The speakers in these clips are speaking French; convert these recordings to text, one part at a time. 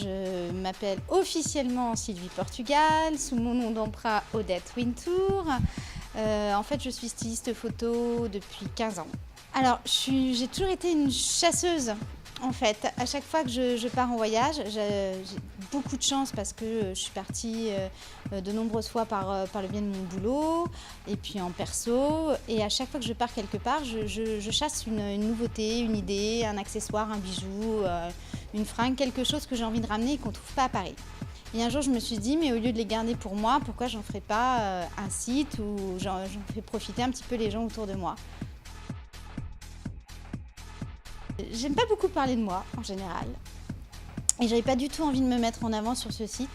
je m'appelle officiellement Sylvie Portugal, sous mon nom d'emprunt Odette Wintour. En fait, je suis styliste photo depuis 15 ans. Alors, j'ai toujours été une chasseuse. En fait, à chaque fois que je pars en voyage, j'ai beaucoup de chance parce que je suis partie de nombreuses fois par le biais de mon boulot et puis en perso. Et à chaque fois que je pars quelque part, je chasse une nouveauté, une idée, un accessoire, un bijou, une fringue, quelque chose que j'ai envie de ramener et qu'on ne trouve pas à Paris. Et un jour, je me suis dit, mais au lieu de les garder pour moi, pourquoi j'en ferais pas un site où j'en fais profiter un petit peu les gens autour de moi. J'aime pas beaucoup parler de moi en général et j'avais pas du tout envie de me mettre en avant sur ce site.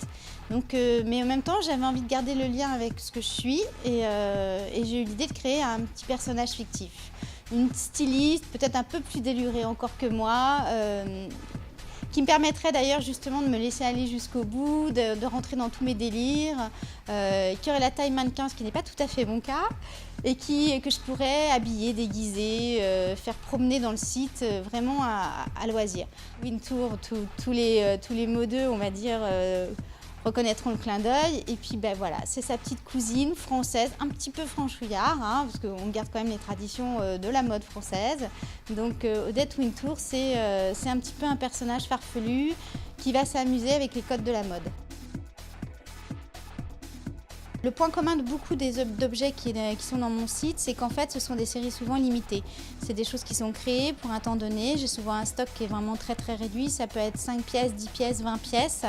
Donc, mais en même temps j'avais envie de garder le lien avec ce que je suis et j'ai eu l'idée de créer un petit personnage fictif. Une styliste peut-être un peu plus délurée encore que moi, qui me permettrait d'ailleurs justement de me laisser aller jusqu'au bout, de rentrer dans tous mes délires, qui aurait la taille mannequin, ce qui n'est pas tout à fait mon cas, et que je pourrais habiller, déguiser, faire promener dans le site vraiment à loisir. Wintour, tous les modeux, on va dire, reconnaîtront le clin d'œil. Et puis ben voilà, c'est sa petite cousine française, un petit peu franchouillard, hein, parce qu'on garde quand même les traditions de la mode française. Donc Odette Wintour, c'est un petit peu un personnage farfelu qui va s'amuser avec les codes de la mode. Le point commun de beaucoup d'objets qui sont dans mon site, c'est qu'en fait, ce sont des séries souvent limitées. C'est des choses qui sont créées pour un temps donné. J'ai souvent un stock qui est vraiment très très réduit. Ça peut être 5 pièces, 10 pièces, 20 pièces.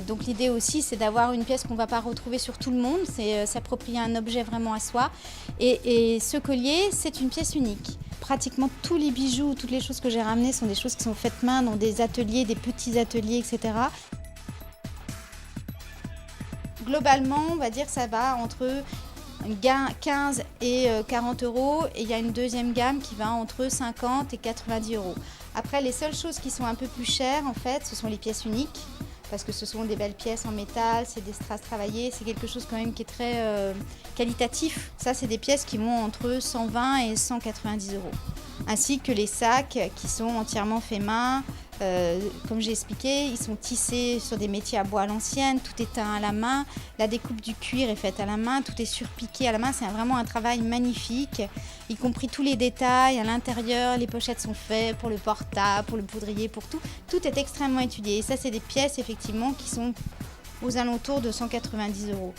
Donc l'idée aussi, c'est d'avoir une pièce qu'on ne va pas retrouver sur tout le monde. C'est s'approprier un objet vraiment à soi. Et ce collier, c'est une pièce unique. Pratiquement tous les bijoux, toutes les choses que j'ai ramenées sont des choses qui sont faites main dans des ateliers, des petits ateliers, etc. Globalement, on va dire que ça va entre 15 et 40 euros et il y a une deuxième gamme qui va entre 50 et 90 euros. Après, les seules choses qui sont un peu plus chères, en fait, ce sont les pièces uniques parce que ce sont des belles pièces en métal, c'est des strass travaillés, c'est quelque chose quand même qui est très qualitatif. Ça, c'est des pièces qui vont entre 120 et 190 euros. Ainsi que les sacs qui sont entièrement faits main. Comme j'ai expliqué, ils sont tissés sur des métiers à bois à l'ancienne, tout est teint à la main, la découpe du cuir est faite à la main, tout est surpiqué à la main, c'est vraiment un travail magnifique, y compris tous les détails à l'intérieur, les pochettes sont faites pour le portable, pour le poudrier, pour tout, tout est extrêmement étudié. Et ça, c'est des pièces effectivement qui sont aux alentours de 190 euros.